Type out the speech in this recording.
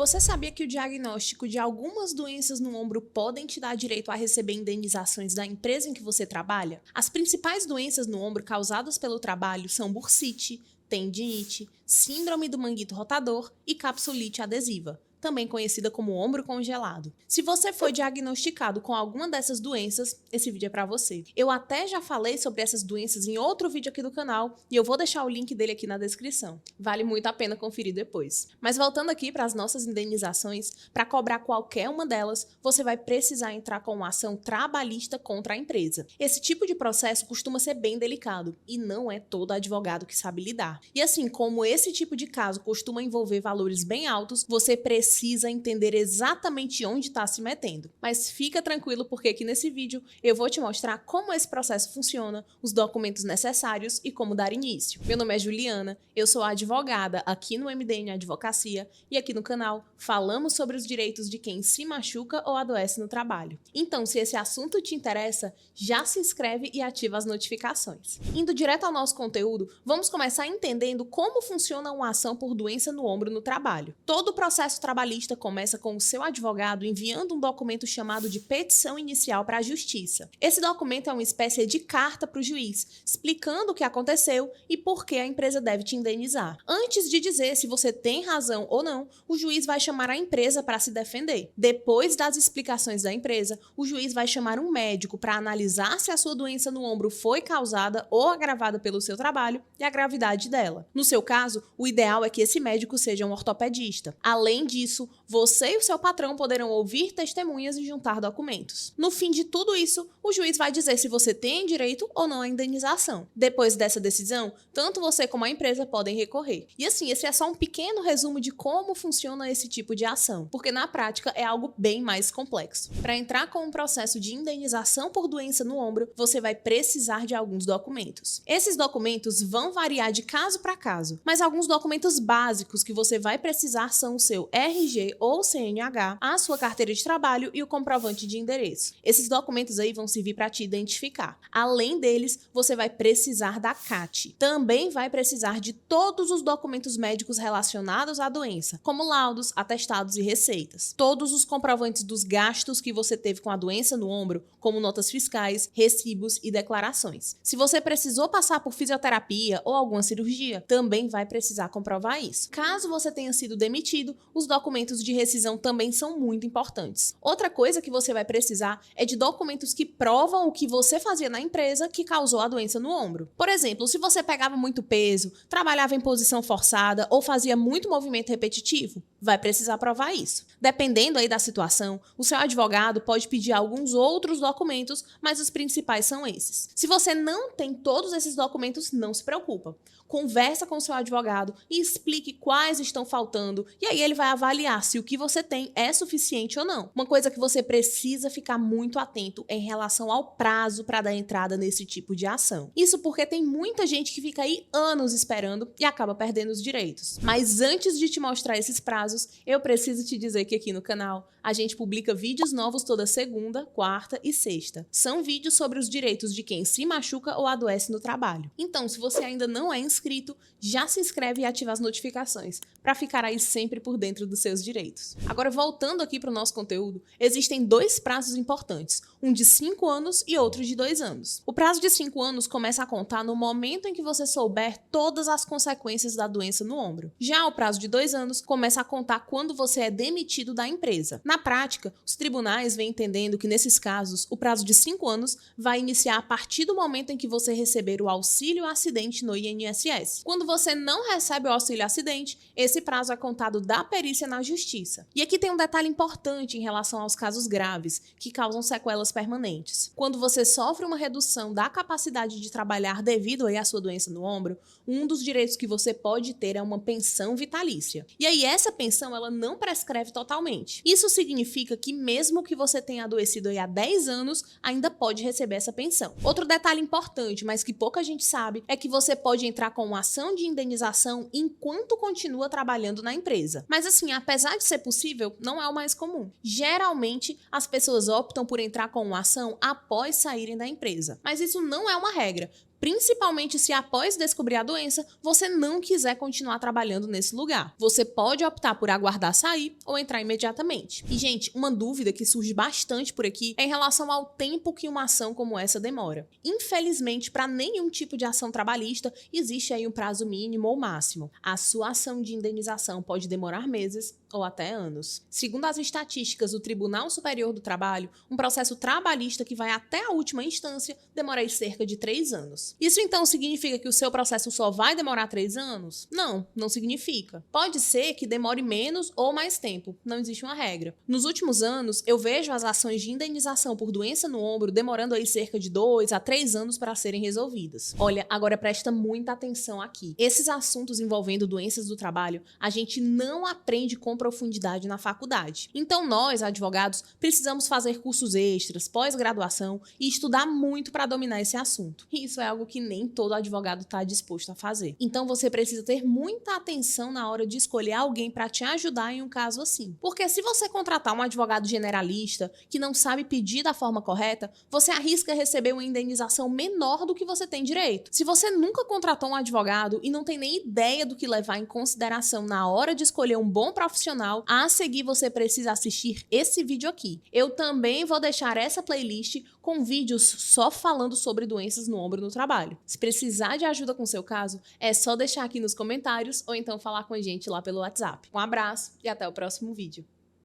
Você sabia que o diagnóstico de algumas doenças no ombro podem te dar direito a receber indenizações da empresa em que você trabalha? As principais doenças no ombro causadas pelo trabalho são bursite, tendinite, síndrome do manguito rotador e capsulite adesiva, também conhecida como ombro congelado. Se você foi diagnosticado com alguma dessas doenças, esse vídeo é para você. Eu até já falei sobre essas doenças em outro vídeo aqui do canal e eu vou deixar o link dele aqui na descrição. Vale muito a pena conferir depois. Mas voltando aqui para as nossas indenizações, para cobrar qualquer uma delas, você vai precisar entrar com uma ação trabalhista contra a empresa. Esse tipo de processo costuma ser bem delicado e não é todo advogado que sabe lidar. E assim como esse tipo de caso costuma envolver valores bem altos, você precisa entender exatamente onde está se metendo. Mas fica tranquilo porque aqui nesse vídeo eu vou te mostrar como esse processo funciona, os documentos necessários e como dar início. Meu nome é Juliana, eu sou advogada aqui no MDN Advocacia e aqui no canal falamos sobre os direitos de quem se machuca ou adoece no trabalho. Então, se esse assunto te interessa, já se inscreve e ativa as notificações. Indo direto ao nosso conteúdo, vamos começar entendendo como funciona uma ação por doença no ombro no trabalho. Todo o processo trabalhista começa com o seu advogado enviando um documento chamado de petição inicial para a justiça. Esse documento é uma espécie de carta para o juiz, explicando o que aconteceu e por que a empresa deve te indenizar. Antes de dizer se você tem razão ou não, o juiz vai chamar a empresa para se defender. Depois das explicações da empresa, o juiz vai chamar um médico para analisar se a sua doença no ombro foi causada ou agravada pelo seu trabalho e a gravidade dela. No seu caso, o ideal é que esse médico seja um ortopedista. Além disso, você e o seu patrão poderão ouvir testemunhas e juntar documentos. No fim de tudo isso, o juiz vai dizer se você tem direito ou não à indenização. Depois dessa decisão, tanto você como a empresa podem recorrer. E assim, esse é só um pequeno resumo de como funciona esse tipo de ação, porque na prática é algo bem mais complexo. Para entrar com um processo de indenização por doença no ombro, você vai precisar de alguns documentos. Esses documentos vão variar de caso para caso, mas alguns documentos básicos que você vai precisar são o seu RG ou CNH, a sua carteira de trabalho e o comprovante de endereço. Esses documentos aí vão servir para te identificar. Além deles, você vai precisar da CAT. Também vai precisar de todos os documentos médicos relacionados à doença, como laudos, atestados e receitas. Todos os comprovantes dos gastos que você teve com a doença no ombro, como notas fiscais, recibos e declarações. Se você precisou passar por fisioterapia ou alguma cirurgia, também vai precisar comprovar isso. Caso você tenha sido demitido, os documentos de rescisão também são muito importantes. Outra coisa que você vai precisar é de documentos que provam o que você fazia na empresa que causou a doença no ombro. Por exemplo, se você pegava muito peso, trabalhava em posição forçada ou fazia muito movimento repetitivo, vai precisar provar isso. Dependendo aí da situação, o seu advogado pode pedir alguns outros documentos, mas os principais são esses. Se você não tem todos esses documentos, não se preocupa. Conversa com o seu advogado e explique quais estão faltando, e aí ele vai avaliar se o que você tem é suficiente ou não. Uma coisa que você precisa ficar muito atento é em relação ao prazo para dar entrada nesse tipo de ação. Isso porque tem muita gente que fica aí anos esperando e acaba perdendo os direitos. Mas antes de te mostrar esses prazos, eu preciso te dizer que aqui no canal a gente publica vídeos novos toda segunda, quarta e sexta. São vídeos sobre os direitos de quem se machuca ou adoece no trabalho. Então, se você ainda não é inscrito, já se inscreve e ativa as notificações para ficar aí sempre por dentro dos seus direitos. Agora, voltando aqui para o nosso conteúdo, existem dois prazos importantes, um de 5 anos e outro de 2 anos. O prazo de 5 anos começa a contar no momento em que você souber todas as consequências da doença no ombro. Já o prazo de 2 anos começa a contar quando você é demitido da empresa. Na prática, os tribunais vêm entendendo que nesses casos, o prazo de 5 anos vai iniciar a partir do momento em que você receber o auxílio acidente no INSS. Quando você não recebe o auxílio acidente, esse prazo é contado da perícia na justiça. E aqui tem um detalhe importante em relação aos casos graves, que causam sequelas permanentes. Quando você sofre uma redução da capacidade de trabalhar devido à sua doença no ombro, um dos direitos que você pode ter é uma pensão vitalícia. E aí essa pensão ela não prescreve totalmente. Isso significa que mesmo que você tenha adoecido há 10 anos, ainda pode receber essa pensão. Outro detalhe importante, mas que pouca gente sabe, é que você pode entrar com uma ação de indenização enquanto continua trabalhando na empresa. Mas assim, apesar de ser possível, não é o mais comum. Geralmente, as pessoas optam por entrar com uma ação após saírem da empresa. Mas isso não é uma regra. principalmente se após descobrir a doença, você não quiser continuar trabalhando nesse lugar. Você pode optar por aguardar sair ou entrar imediatamente. E, gente, uma dúvida que surge bastante por aqui é em relação ao tempo que uma ação como essa demora. Infelizmente, para nenhum tipo de ação trabalhista, existe aí um prazo mínimo ou máximo. A sua ação de indenização pode demorar meses ou até anos. Segundo as estatísticas do Tribunal Superior do Trabalho, um processo trabalhista que vai até a última instância demora aí cerca de 3 anos. Isso então significa que o seu processo só vai demorar 3 anos? Não, não significa. Pode ser que demore menos ou mais tempo, não existe uma regra. Nos últimos anos, eu vejo as ações de indenização por doença no ombro demorando aí cerca de 2 a 3 anos para serem resolvidas. Olha, agora presta muita atenção aqui. Esses assuntos envolvendo doenças do trabalho, a gente não aprende com profundidade na faculdade. Então nós, advogados, precisamos fazer cursos extras, pós-graduação e estudar muito para dominar esse assunto. E isso é algo que nem todo advogado está disposto a fazer. Então você precisa ter muita atenção na hora de escolher alguém para te ajudar em um caso assim. Porque se você contratar um advogado generalista que não sabe pedir da forma correta, você arrisca receber uma indenização menor do que você tem direito. Se você nunca contratou um advogado e não tem nem ideia do que levar em consideração na hora de escolher um bom profissional, a seguir você precisa assistir esse vídeo aqui. Eu também vou deixar essa playlist com vídeos só falando sobre doenças no ombro no trabalho. Se precisar de ajuda com o seu caso, é só deixar aqui nos comentários ou então falar com a gente lá pelo WhatsApp. Um abraço e até o próximo vídeo.